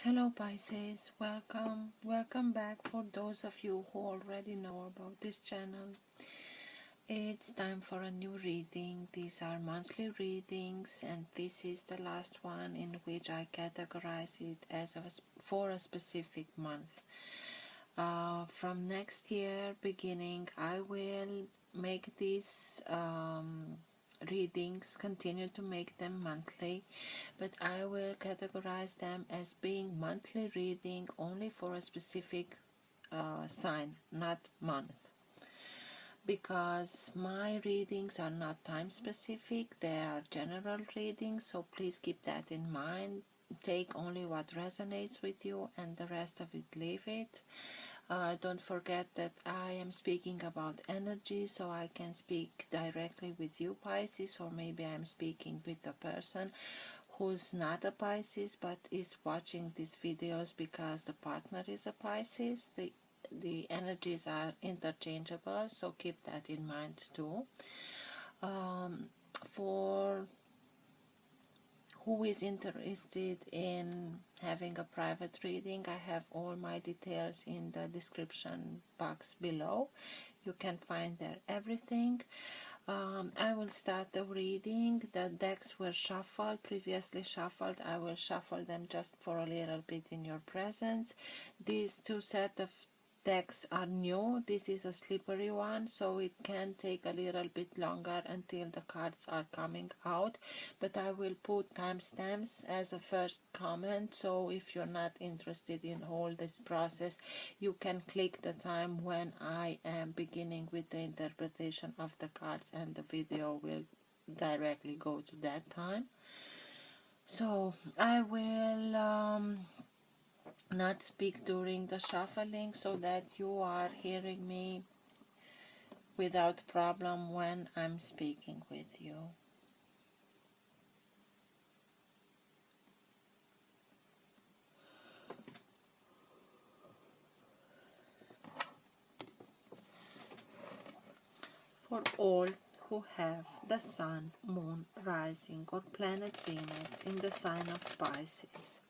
Hello Pisces, welcome back. For those of you who already know about this channel, it's time for a new reading. These are monthly readings and this is the last one in which I categorize it as for a specific month. From next year beginning I will make these readings, continue to make them monthly, but I will categorize them as being monthly reading only for a specific sign, not month, because my readings are not time specific, they are general readings, so please keep that in mind. Take only what resonates with you and the rest of it leave it. Don't forget that I am speaking about energy, so I can speak directly with you Pisces, or maybe I'm speaking with a person who's not a Pisces but is watching these videos because the partner is a Pisces. The energies are interchangeable, so keep that in mind too. For who is interested in having a private reading, I have all my details in the description box below. You can find there everything. I will start the reading. The decks were shuffled, previously shuffled. I will shuffle them just for a little bit in your presence. These two sets of decks are new. This is a slippery one, so it can take a little bit longer until the cards are coming out, but I will put timestamps as a first comment, so if you're not interested in all this process, you can click the time when I am beginning with the interpretation of the cards and the video will directly go to that time. So I will not speak during the shuffling so that you are hearing me without problem when I'm speaking with you. For all who have the Sun, Moon, Rising or Planet Venus in the sign of Pisces,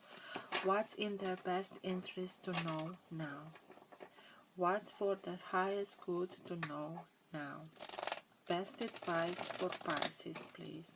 what's in their best interest to know now? What's for their highest good to know now? Best advice for Pisces, please.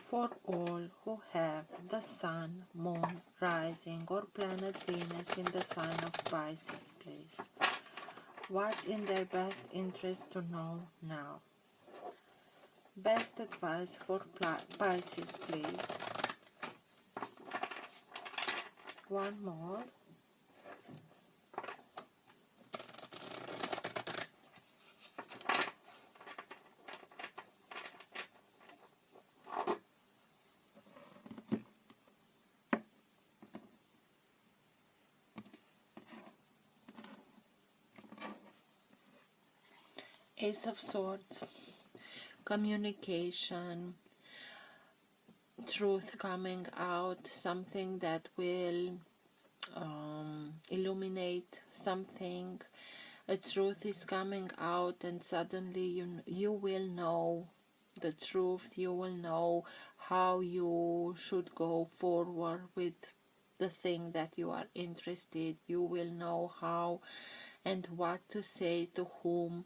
For all who have the Sun, Moon, Rising or Planet Venus in the sign of Pisces, please. What's in their best interest to know now? Best advice for Pisces, please. One more. Ace of Swords, communication, truth coming out, something that will illuminate something. A truth is coming out and suddenly you will know the truth, you will know how you should go forward with the thing that you are interested. You will know how and what to say to whom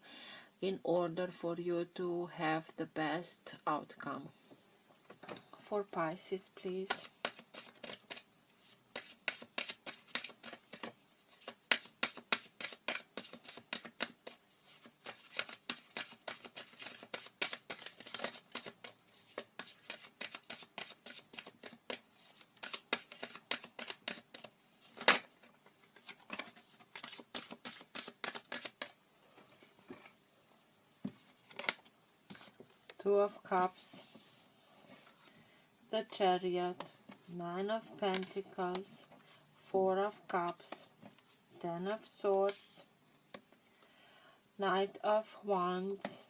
in order for you to have the best outcome. For Pisces, please. Two of Cups, the Chariot, Nine of Pentacles, Four of Cups, Ten of Swords, Knight of Wands,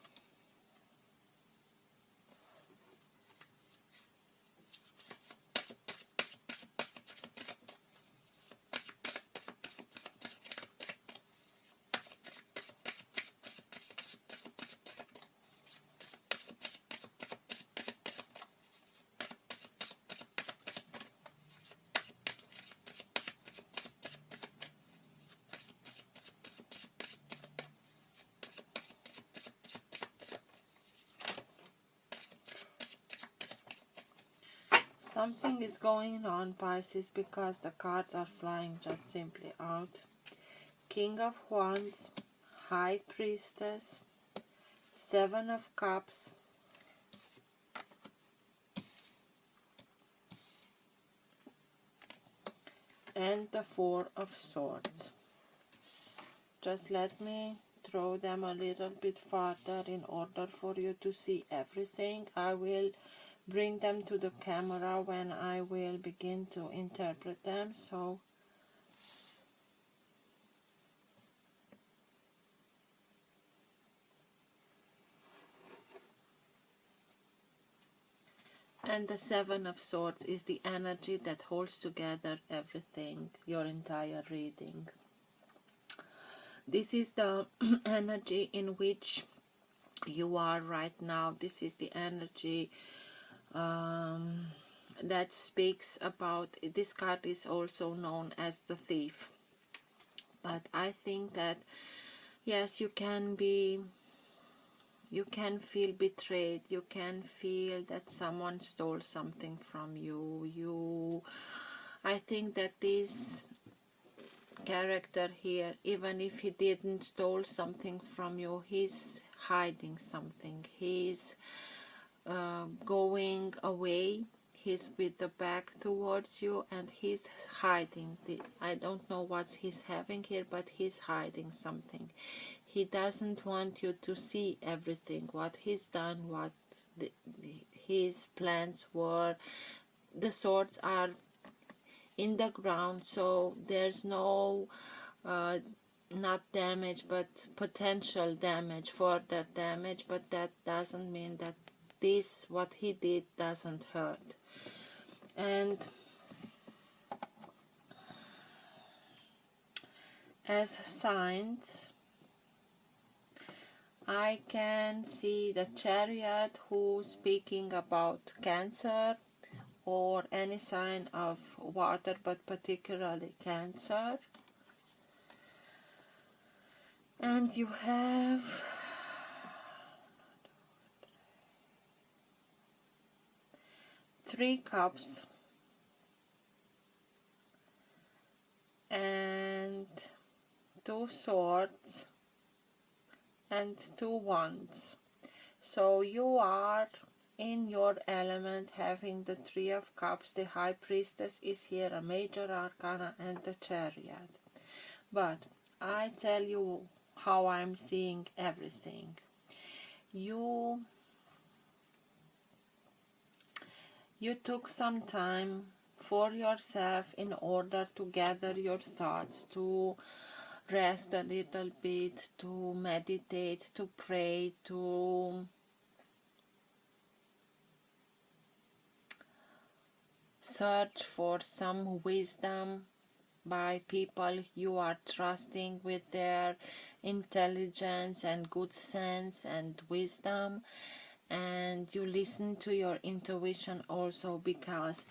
Something is going on, Pisces, because the cards are flying just simply out. King of Wands, High Priestess, Seven of Cups, and the Four of Swords. Just let me throw them a little bit farther in order for you to see everything. I will bring them to the camera when I will begin to interpret them. So and the Seven of Swords is the energy that holds together everything, your entire reading. This is the energy in which you are right now. This is the energy that speaks about, this card is also known as the Thief. But I think that, yes, you can feel betrayed, you can feel that someone stole something from you. I think that this character here, even if he didn't stole something from you, he's hiding something. He's going away, he's with the back towards you, and he's hiding. I don't know what he's having here, but he's hiding something. He doesn't want you to see everything, what he's done, what his plans were. The swords are in the ground, so there's no not damage, but potential damage, further damage, but that doesn't mean that this, what he did, doesn't hurt. And as signs, I can see the Chariot, who's speaking about Cancer or any sign of water, but particularly Cancer. And you have Three Cups and Two Swords and Two Wands. So you are in your element, having the Three of Cups. The High Priestess is here, a major arcana, and the Chariot. But I tell you how I'm seeing everything. You took some time for yourself in order to gather your thoughts, to rest a little bit, to meditate, to pray, to search for some wisdom by people you are trusting with their intelligence and good sense and wisdom. And you listen to your intuition also, because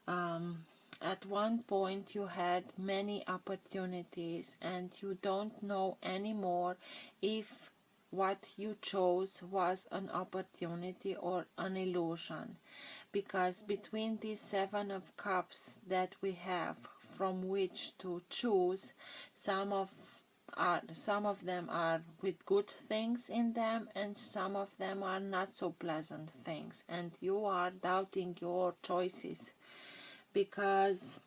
at one point you had many opportunities and you don't know anymore if what you chose was an opportunity or an illusion. Because between these Seven of Cups that we have from which to choose, some of them are with good things in them, and some of them are not so pleasant things, and you are doubting your choices because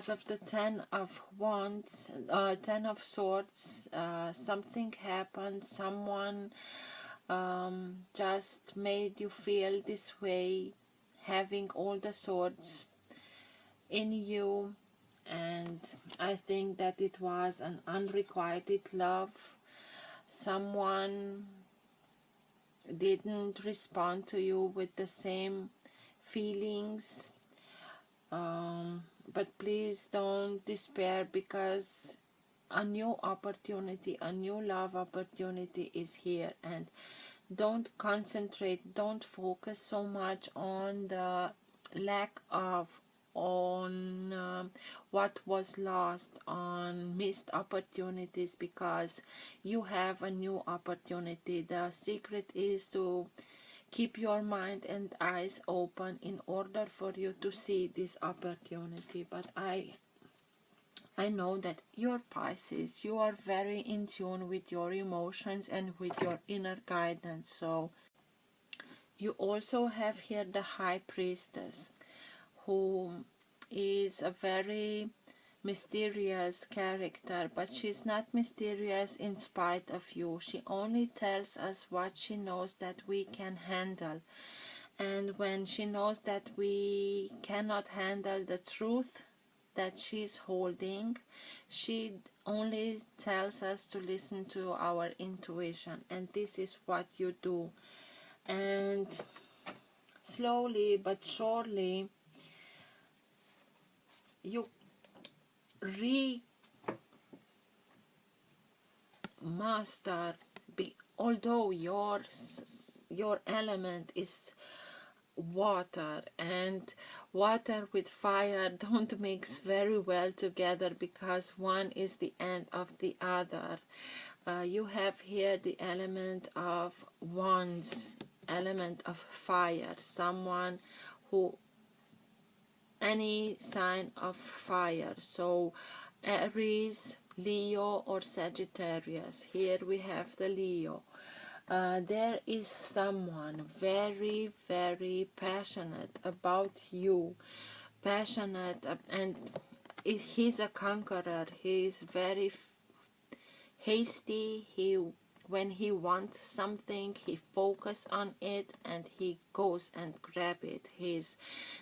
of the Ten of Wands, Ten of Swords. Something happened, someone just made you feel this way, having all the swords in you. And I think that it was an unrequited love. Someone didn't respond to you with the same feelings, but please don't despair, because a new opportunity, a new love opportunity is here. And don't concentrate, don't focus so much on the lack of, on what was lost, on missed opportunities, because you have a new opportunity. The secret is to keep your mind and eyes open in order for you to see this opportunity. But I know that you're Pisces, you are very in tune with your emotions and with your inner guidance. So you also have here the High Priestess, who is a very mysterious character, but she's not mysterious in spite of you. She only tells us what she knows that we can handle. And when she knows that we cannot handle the truth that she's holding, she only tells us to listen to our intuition, and this is what you do. And slowly but surely you remaster, although your element is water, and water with fire don't mix very well together because one is the end of the other. You have here the element of wands, element of fire, someone who, any sign of fire, so Aries, Leo or Sagittarius. Here we have the Leo. There is someone very, very passionate about you, passionate, and he's a conqueror. He's very hasty. When he wants something, he focuses on it and he goes and grab it. He's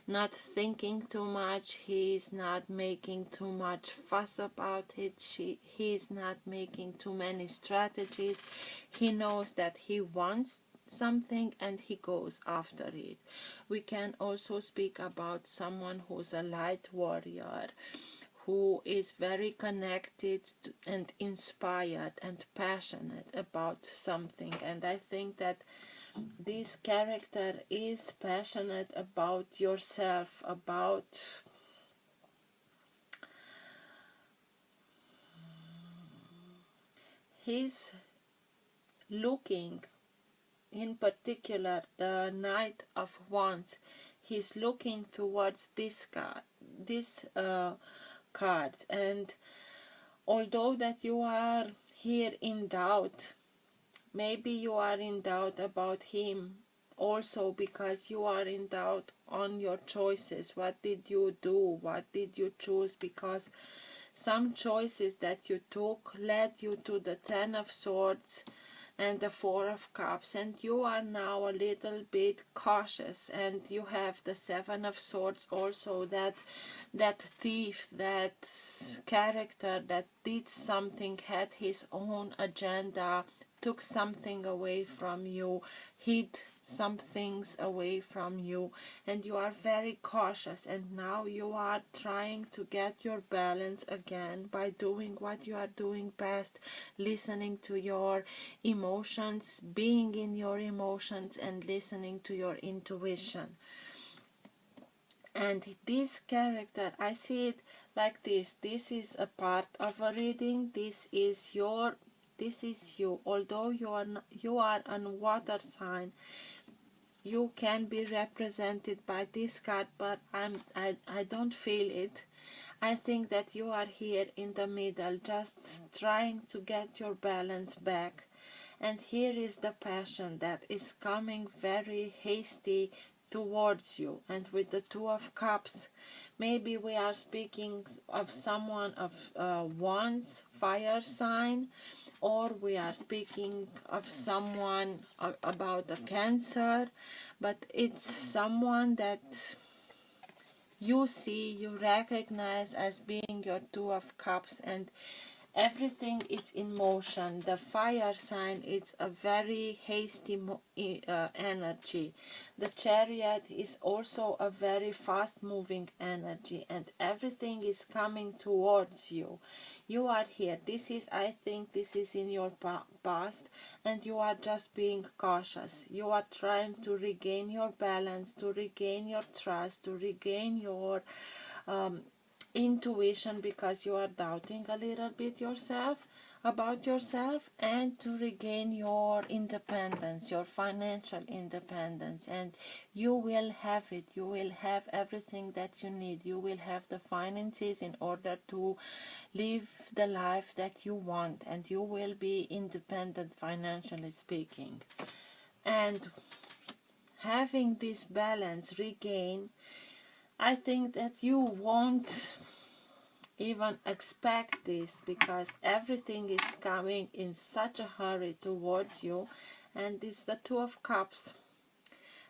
not thinking too much. He's not making too much fuss about it. He's not making too many strategies. He knows that he wants something and he goes after it. We can also speak about someone who's a light warrior, who is very connected and inspired and passionate about something. And I think that this character is passionate about yourself, about he's looking, in particular the Knight of Wands, he's looking towards this cards, and although that you are here in doubt, maybe you are in doubt about him also because you are in doubt on your choices. What did you do? What did you choose? Because some choices that you took led you to the Ten of Swords and the Four of Cups, and you are now a little bit cautious. And you have the Seven of Swords also, that thief, that character that did something, had his own agenda, took something away from you, hid some things away from you, and you are very cautious. And now you are trying to get your balance again by doing what you are doing best, listening to your emotions, being in your emotions, and listening to your intuition. And this character, I see it like this. This is a part of a reading. This is you. Although you are a water sign, you can be represented by this card, but I don't feel it. I think that you are here in the middle, just trying to get your balance back. And here is the passion that is coming very hasty towards you. And with the Two of Cups, maybe we are speaking of someone of Wands, fire sign, or we are speaking of someone about a Cancer, but it's someone that you see, you recognize as being your Two of Cups, and everything is in motion. The fire sign, it's a very hasty energy. The Chariot is also a very fast moving energy, and everything is coming towards you. You are here. This is, I think, this is in your past, and you are just being cautious. You are trying to regain your balance, to regain your trust, to regain your intuition, because you are doubting a little bit yourself about yourself and to regain your independence, your financial independence, and you will have it. You will have everything that you need. You will have the finances in order to live the life that you want, and you will be independent financially speaking. And having this balance regain, I think that you won't even expect this, because everything is coming in such a hurry towards you. And it's the Two of Cups.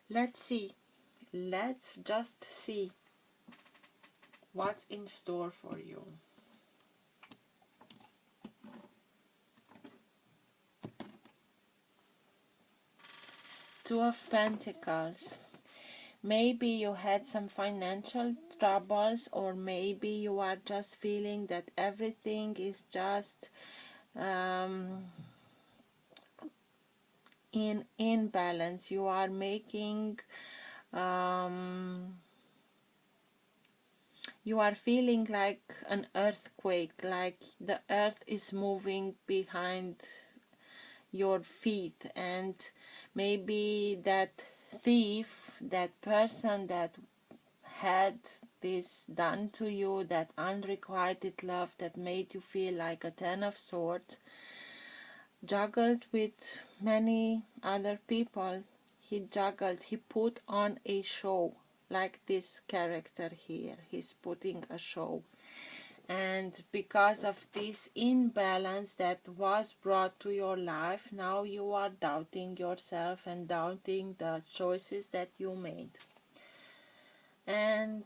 Let's see, let's just see what's in store for you. Two of Pentacles. Maybe you had some financial troubles, or maybe you are just feeling that everything is just in imbalance. You are making you are feeling like an earthquake, like the earth is moving behind your feet, and maybe that thief, that person that had this done to you, that unrequited love that made you feel like a 10 of swords, juggled with many other people. He put on a show, like this character here. He's putting a show. And because of this imbalance that was brought to your life, now you are doubting yourself and doubting the choices that you made. And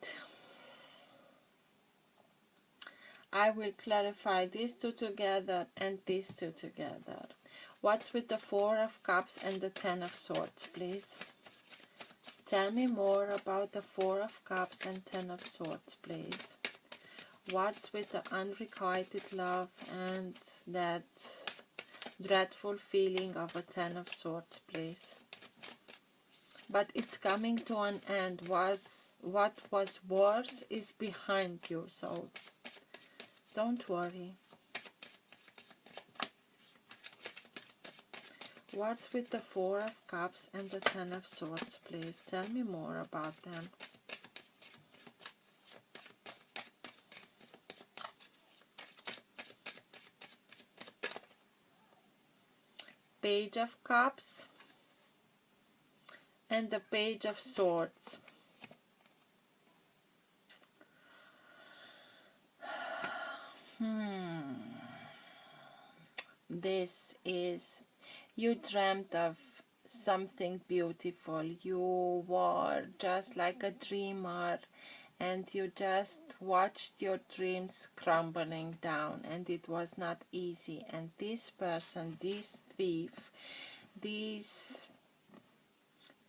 I will clarify these two together and these two together. What's with the Four of Cups and the Ten of Swords, please? Tell me more about the Four of Cups and Ten of Swords, please. What's with the unrequited love and that dreadful feeling of a Ten of Swords, please? But it's coming to an end. What was worse is behind you, so don't worry. What's with the Four of Cups and the Ten of Swords, please? Tell me more about them. Page of Cups and the Page of Swords. This is, you dreamt of something beautiful. You were just like a dreamer, and you just watched your dreams crumbling down, and it was not easy. And this person, this thief, this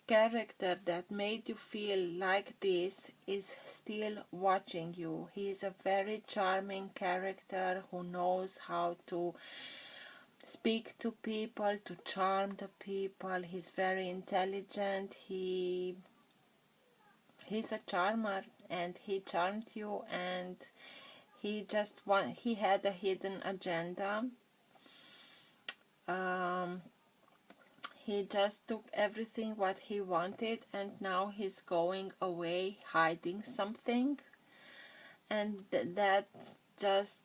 character that made you feel like this is still watching you. He is a very charming character who knows how to speak to people, to charm the people. He's very intelligent. He's a charmer, and he charmed you, and he had a hidden agenda. He just took everything what he wanted, and now he's going away hiding something, and that just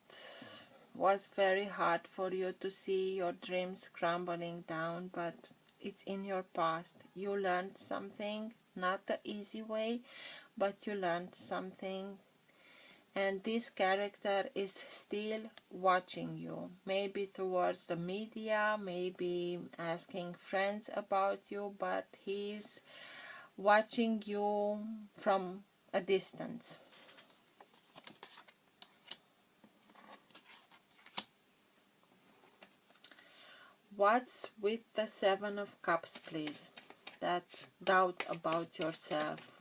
was very hard for you to see your dreams crumbling down. But it's in your past. You learned something, not the easy way, but you learned something. And this character is still watching you, maybe towards the media, maybe asking friends about you, but he's watching you from a distance. What's with the Seven of Cups, please? That doubt about yourself.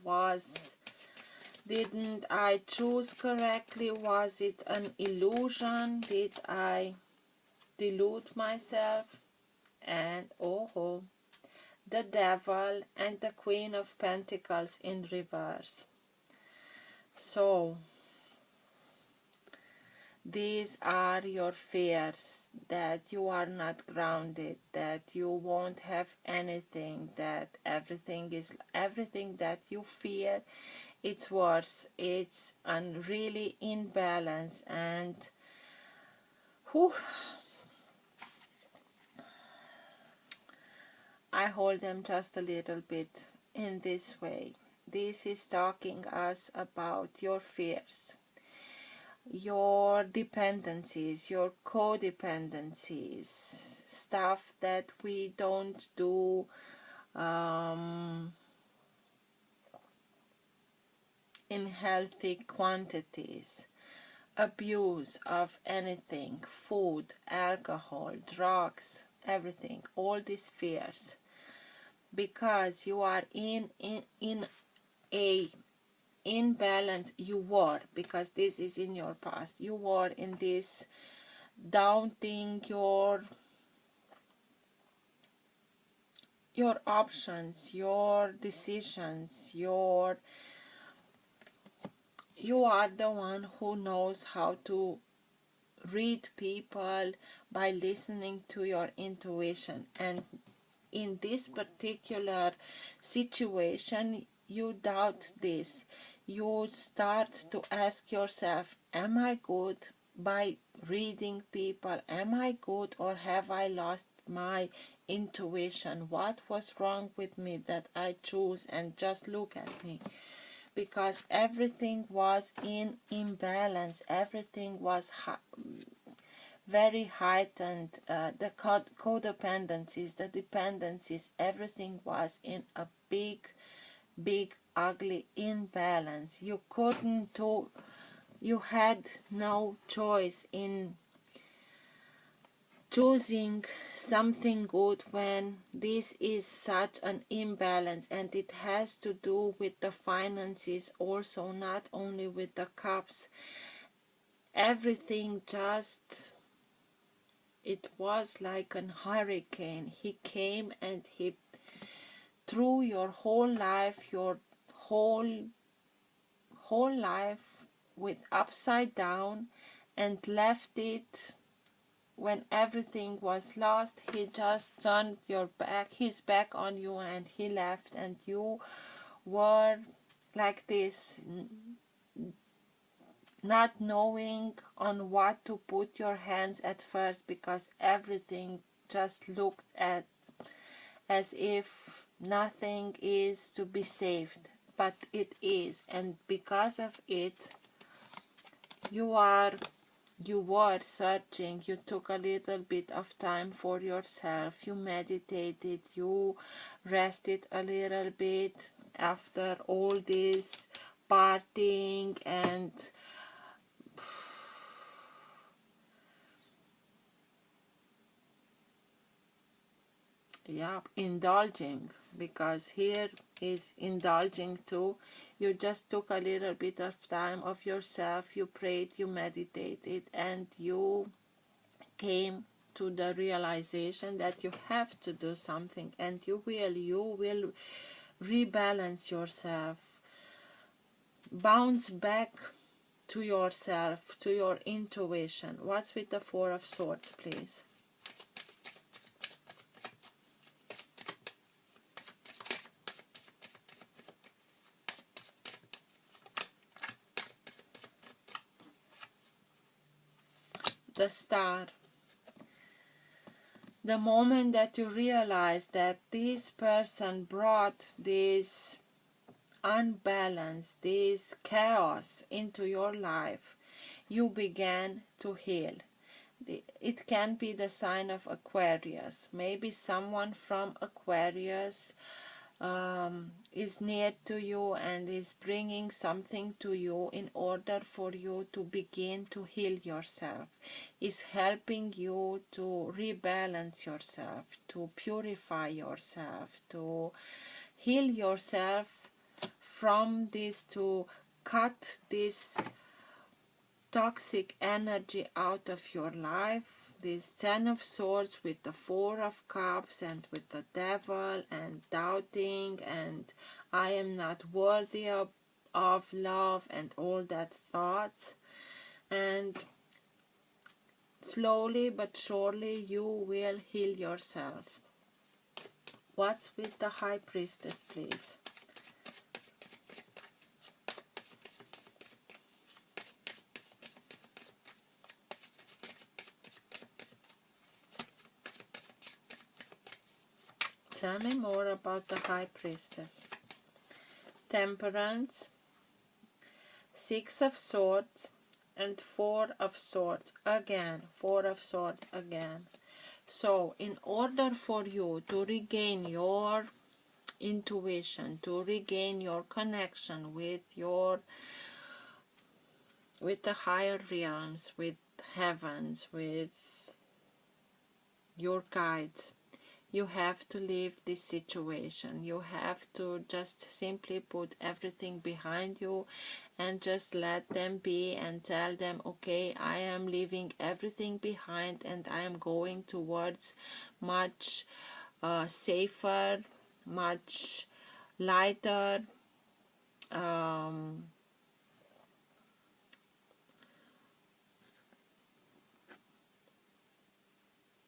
Didn't I choose correctly? Was it an illusion? Did I delude myself? And the Devil and the Queen of Pentacles in reverse. So These are your fears, that you are not grounded, that you won't have anything, that everything that you fear, it's worse, it's really imbalance. And whew, I hold them just a little bit in this way. This is talking us about your fears, your dependencies, your codependencies, stuff that we don't do in healthy quantities, abuse of anything, food, alcohol, drugs, everything, all these fears, because you are in a imbalance. You were, because this is in your past, you were in this doubting your options, your decisions, you are the one who knows how to read people by listening to your intuition. And in this particular situation, you doubt this. You start to ask yourself, am I good by reading people? Am I good, or have I lost my intuition? What was wrong with me that I choose and just look at me? Because everything was in imbalance, everything was very heightened, the codependencies, the dependencies, everything was in a big ugly imbalance. You couldn't do, you had no choice in choosing something good when this is such an imbalance. And it has to do with the finances also, not only with the cups. Everything just, it was like a hurricane. He came and he threw your whole life, your whole life with upside down, and left it. When everything was lost, he just turned his back on you, and he left, and you were like this, not knowing on what to put your hands at first, because everything just looked at as if nothing is to be saved, but it is. And because of it, you were searching. You took a little bit of time for yourself, you meditated, you rested a little bit after all this partying and yeah, indulging, because here is indulging too. You just took a little bit of time of yourself, you prayed, you meditated, and you came to the realization that you have to do something, and you will rebalance yourself, bounce back to yourself, to your intuition. What's with the Four of Swords, please? The Star. The moment that you realize that this person brought this unbalance, this chaos into your life, you began to heal. It can be the sign of Aquarius. Maybe someone from Aquarius is near to you and is bringing something to you in order for you to begin to heal yourself, is helping you to rebalance yourself, to purify yourself, to heal yourself from this, to cut this toxic energy out of your life. This Ten of Swords with the Four of Cups and with the Devil and doubting and I am not worthy of love and all that thoughts. And slowly but surely you will heal yourself. What's with the High Priestess, please? Tell me more about the High Priestess. Temperance, Six of Swords, and Four of Swords again. Four of Swords again. So, in order for you to regain your intuition, to regain your connection with the higher realms, with heavens, with your guides, you have to leave this situation. You have to just simply put everything behind you and just let them be and tell them, okay, I am leaving everything behind and I am going towards much safer, much lighter,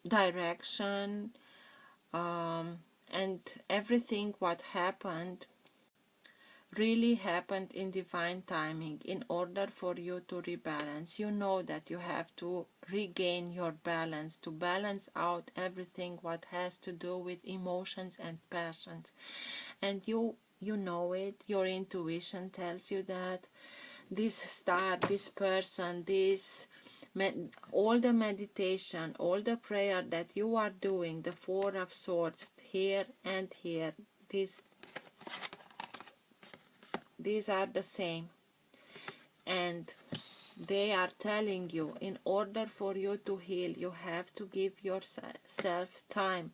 direction, and everything what happened really happened in divine timing in order for you to rebalance. You know that you have to regain your balance, to balance out everything what has to do with emotions and passions. And you know it, your intuition tells you that this star, this person, this all the meditation, all the prayer that you are doing, the Four of Swords here and here, these are the same, and they are telling you, in order for you to heal, you have to give yourself time.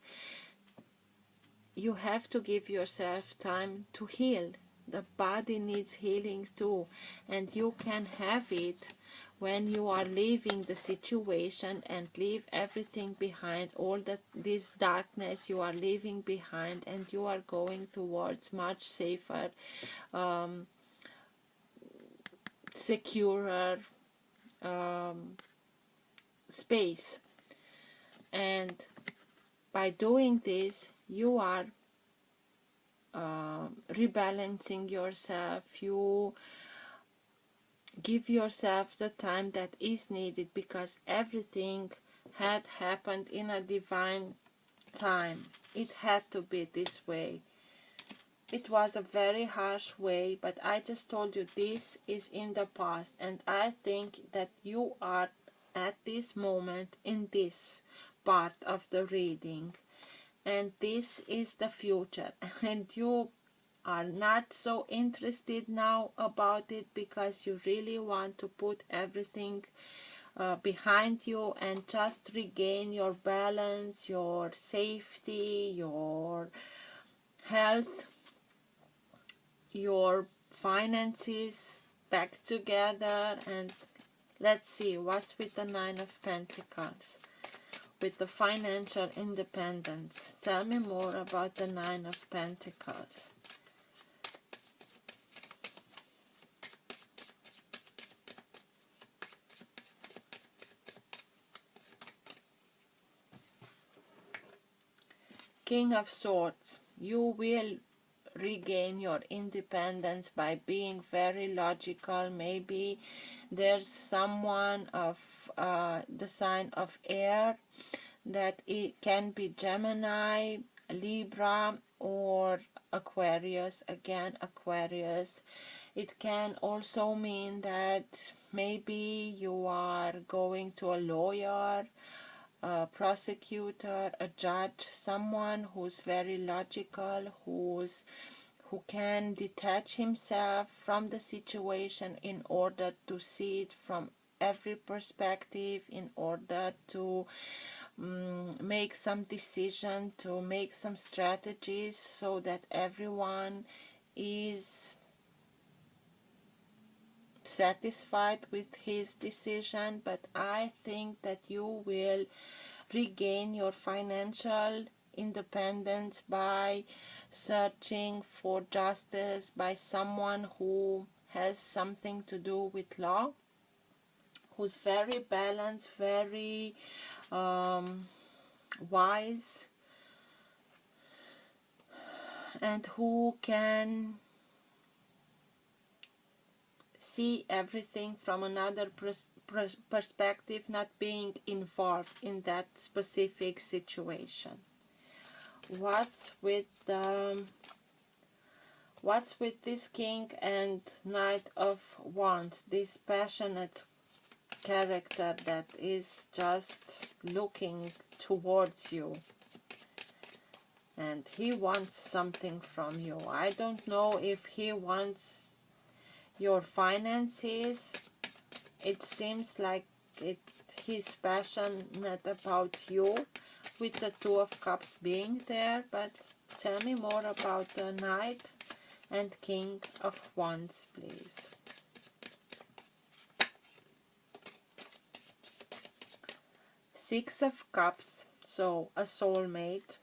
You have to give yourself time to heal. The body needs healing too, and you can have it when you are leaving the situation and leave everything behind. All this darkness you are leaving behind, and you are going towards much safer, securer space. And by doing this, you are rebalancing yourself. You give yourself the time that is needed, because everything had happened in a divine time. It had to be this way. It was a very harsh way, but I just told you this is in the past, and I think that you are at this moment in this part of the reading, and this is the future, and you are not so interested now about it because you really want to put everything behind you and just regain your balance, your safety, your health, your finances back together. And let's see what's with the Nine of Pentacles, with the financial independence. Tell me more about the Nine of Pentacles. King of Swords. You will regain your independence by being very logical. Maybe there's someone of the sign of air, that it can be Gemini, Libra, or Aquarius. Again, Aquarius. It can also mean that maybe you are going to a lawyer, a prosecutor, a judge, someone who's very logical, who can detach himself from the situation in order to see it from every perspective, in order to make some decision, to make some strategies, so that everyone is satisfied with his decision. But I think that you will regain your financial independence by searching for justice, by someone who has something to do with law, who's very balanced, very wise, and who can see everything from another perspective, not being involved in that specific situation. What's with this King and Knight of Wands, this passionate character that is just looking towards you, and he wants something from you. I don't know if he wants your finances. It seems like he's passionate about you, with the Two of Cups being there. But tell me more about the Knight and King of Wands, please. Six of Cups, so a soulmate.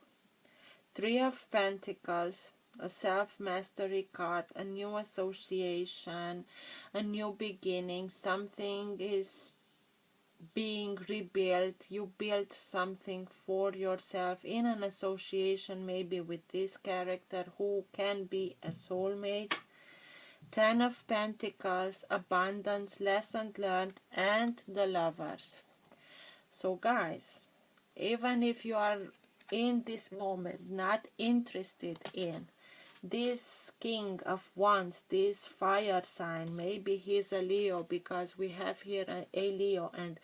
Three of Pentacles, a self-mastery card, a new association, a new beginning. Something is being rebuilt. You built something for yourself in an association, maybe with this character who can be a soulmate. Ten of Pentacles, abundance, lesson learned, and the Lovers. So guys, even if you are in this moment not interested in this King of Wands, this fire sign, maybe he's a Leo, because we have here a Leo and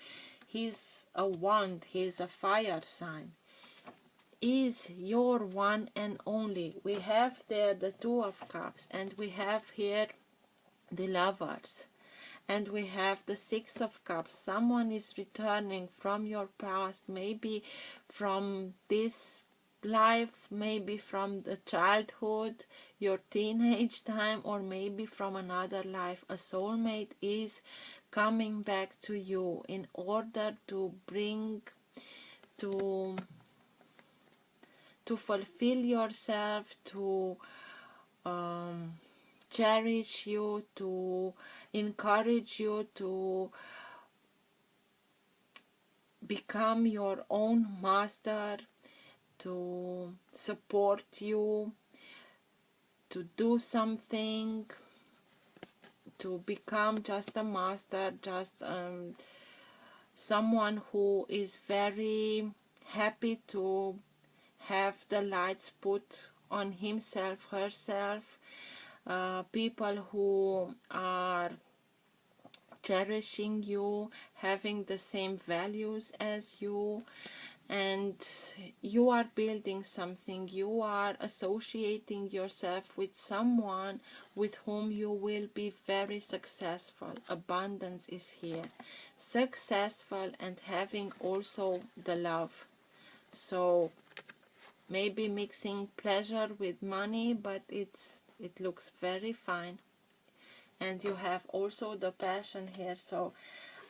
he's a wand, he's a fire sign, is your one and only. We have there the Two of Cups, and we have here the Lovers, and we have the Six of Cups. Someone is returning from your past, maybe from this life, maybe from the childhood, your teenage time, or maybe from another life. A soulmate is coming back to you in order to bring, to fulfill yourself, to cherish you, to encourage you to become your own master, to support you, to do something, to become just a master, just someone who is very happy to have the lights put on himself, herself, people who are cherishing you, having the same values as you, and you are building something. You are associating yourself with someone with whom you will be very successful. Abundance is here, successful, and having also the love. So maybe mixing pleasure with money, but it looks very fine. And you have also the passion here. So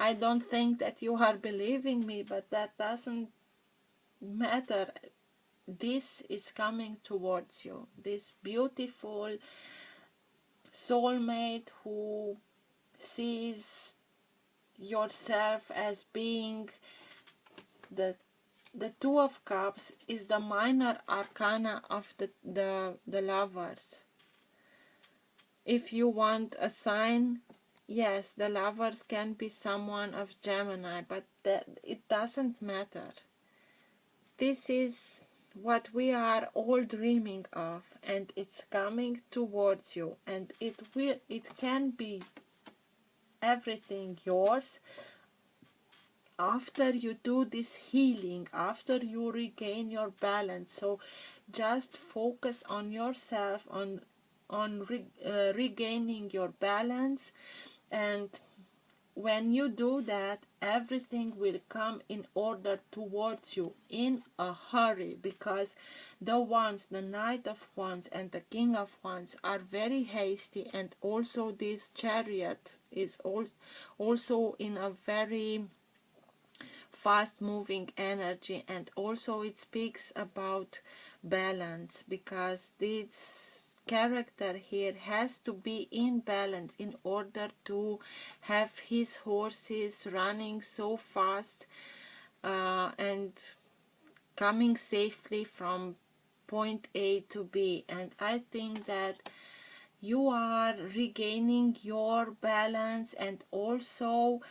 I don't think that you are believing me, but that doesn't matter. This is coming towards you, this beautiful soulmate who sees yourself as being the Two of Cups is the minor arcana of the Lovers. If you want a sign, yes, the Lovers can be someone of Gemini, but it doesn't matter. This is what we are all dreaming of, and it's coming towards you, and it can be everything yours after you do this healing, after you regain your balance. So just focus on yourself, on regaining your balance, and when you do that, everything will come in order towards you in a hurry, because the Wands, the Knight of Wands and the King of Wands are very hasty, and also this Chariot is also in a very fast moving energy, and also it speaks about balance, because this character here has to be in balance in order to have his horses running so fast and coming safely from point A to B. And I think that you are regaining your balance, and also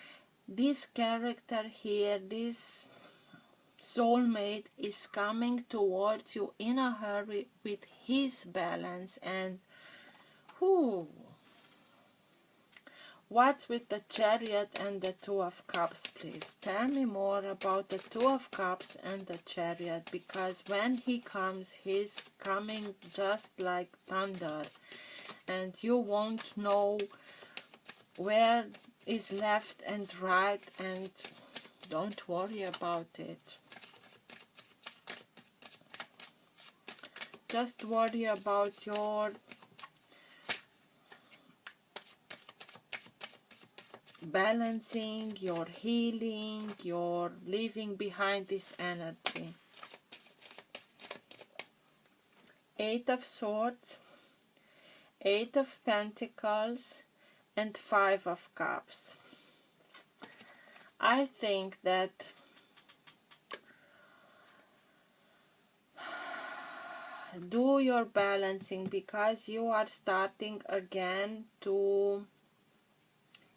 this character here, this soulmate, is coming towards you in a hurry with his balance. And whoo, what's with the Chariot and the Two of Cups? Please tell me more about the Two of Cups and the Chariot, because when he comes, he's coming just like thunder, and you won't know where is left and right, and don't worry about it. Just worry about your balancing, your healing, your leaving behind this energy. Eight of Swords, Eight of Pentacles, and Five of Cups. I think that do your balancing, because you are starting again to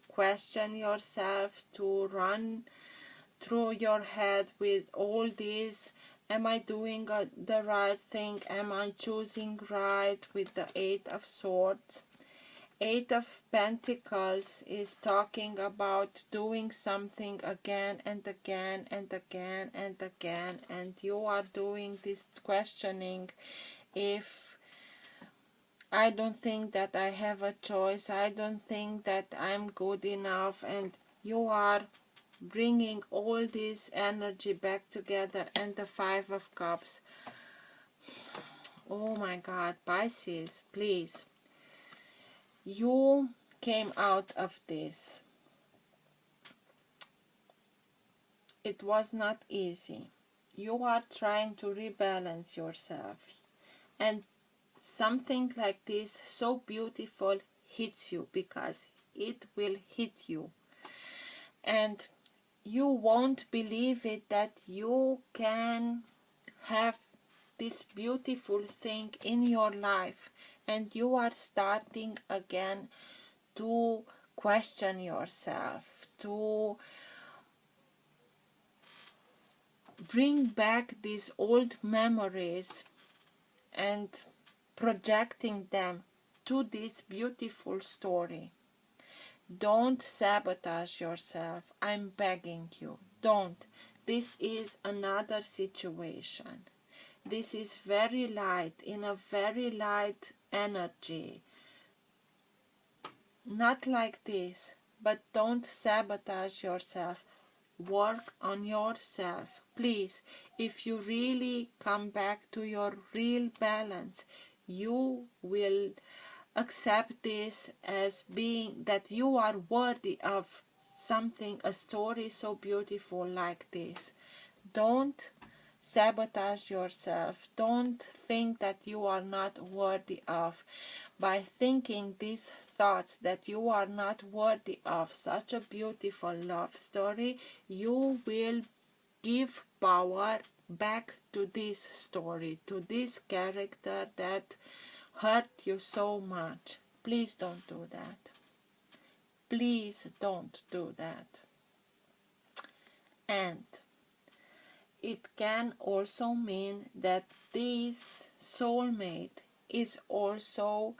question yourself, to run through your head with all these, am I doing the right thing, am I choosing right, with the Eight of Swords. Eight of Pentacles is talking about doing something again and again and again and again, and you are doing this questioning, if I don't think that I have a choice, I don't think that I'm good enough, and you are bringing all this energy back together. And the Five of Cups. Oh my God, Pisces, please. You came out of this. It was not easy. You are trying to rebalance yourself, and something like this so beautiful hits you, because it will hit you, and you won't believe it that you can have this beautiful thing in your life, and you are starting again to question yourself, to bring back these old memories and projecting them to this beautiful story. Don't sabotage yourself. I'm begging you. Don't. This is another situation. This is very light, in a very light energy. Not like this, but don't sabotage yourself. Work on yourself. Please, if you really come back to your real balance, you will accept this as being that you are worthy of something, a story so beautiful like this. Don't sabotage yourself. Don't think that you are not worthy of. By thinking these thoughts that you are not worthy of such a beautiful love story, you will give power back to this story, to this character that hurt you so much. Please don't do that. Please don't do that. And it can also mean that this soulmate is also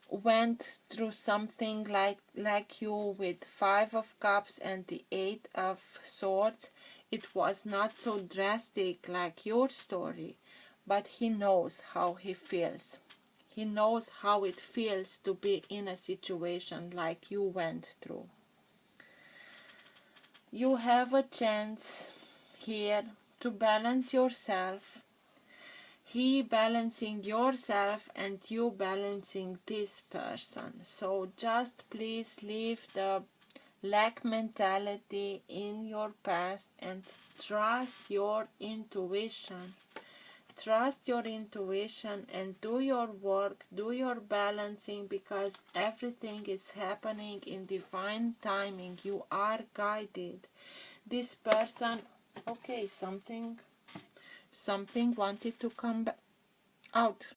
went through something like you, with Five of Cups and the Eight of Swords. It was not so drastic like your story, but he knows how he feels. He knows how it feels to be in a situation like you went through. You have a chance here to balance yourself. He balancing yourself and you balancing this person. So just please leave the lack mentality in your past and trust your intuition. trust your intuition and do your work, do your balancing, because everything is happening in divine timing. You are guided. This person, okay, something wanted to come out.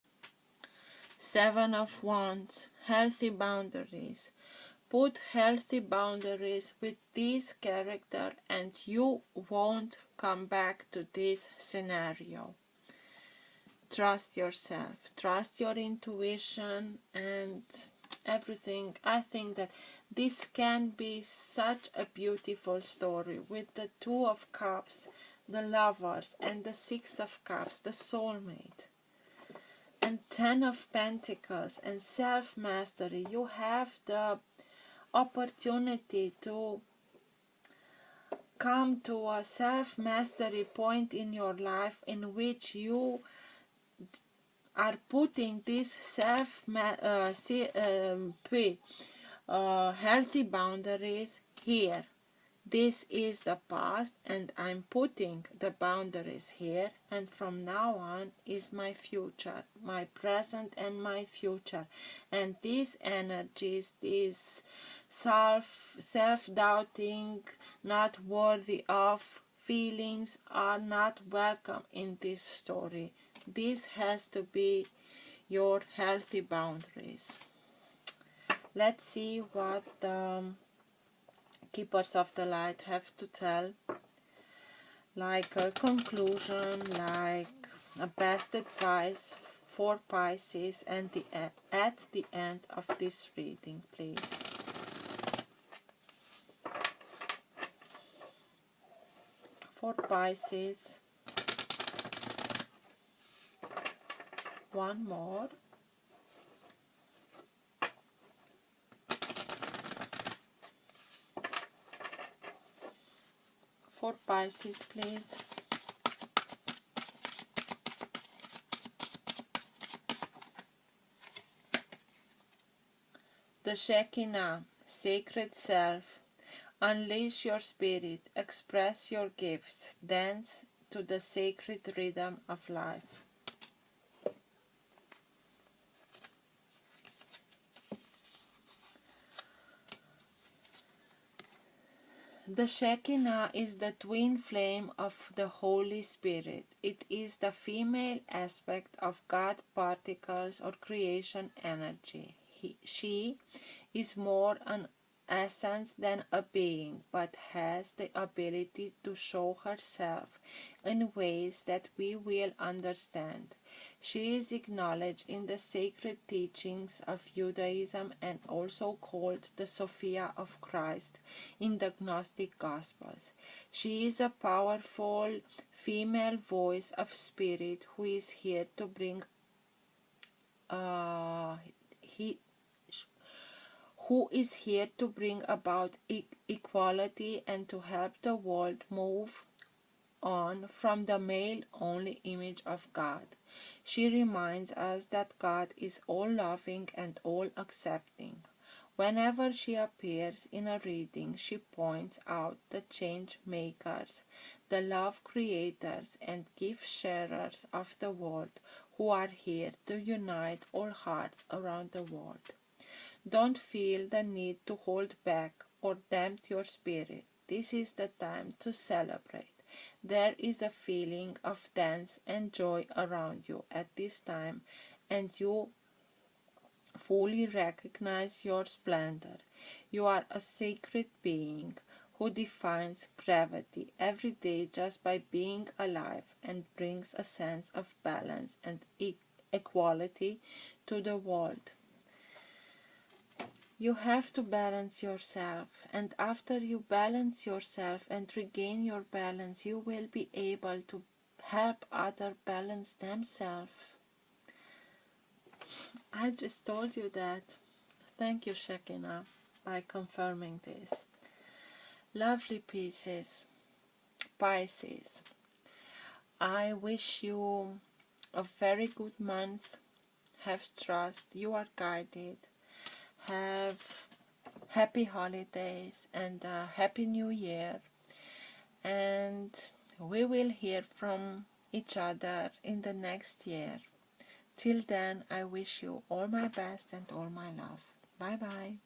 7 of Wands, healthy boundaries. Put healthy boundaries with this character and you won't come back to this scenario. Trust yourself, trust your intuition and everything. I think that this can be such a beautiful story with the 2 of Cups, the Lovers, and the 6 of Cups, the soulmate, and 10 of Pentacles and self-mastery. You have the opportunity to come to a self-mastery point in your life in which you are putting this healthy boundaries here. This is the past and I'm putting the boundaries here, and from now on is my future, my present and my future. And these energies, these self-doubting, not worthy of feelings are not welcome in this story. This has to be your healthy boundaries. Let's see what Keepers of the Light have to tell, like a conclusion, like a best advice for Pisces, and at the end of this reading, please. For Pisces, one more. For Pisces, please. The Shekinah, sacred self. Unleash your spirit, express your gifts, dance to the sacred rhythm of life. The Shekinah is the twin flame of the Holy Spirit. It is the female aspect of God particles or creation energy. She is more an essence than a being, but has the ability to show herself in ways that we will understand. She is acknowledged in the sacred teachings of Judaism and also called the Sophia of Christ in the Gnostic Gospels. She is a powerful female voice of spirit who is here to bring about equality and to help the world move on from the male-only image of God. She reminds us that God is all-loving and all-accepting. Whenever she appears in a reading, she points out the change makers, the love creators and gift sharers of the world who are here to unite all hearts around the world. Don't feel the need to hold back or damp your spirit. This is the time to celebrate. There is a feeling of dance and joy around you at this time, and you fully recognize your splendor. You are a sacred being who defines gravity every day just by being alive and brings a sense of balance and equality to the world. You have to balance yourself, and after you balance yourself and regain your balance, you will be able to help others balance themselves. I just told you that. Thank you, Shekinah, by confirming this. Lovely Pisces. I wish you a very good month. Have trust. You are guided. Have happy holidays and a happy new year, and we will hear from each other in the next year. Till then, I wish you all my best and all my love. Bye bye.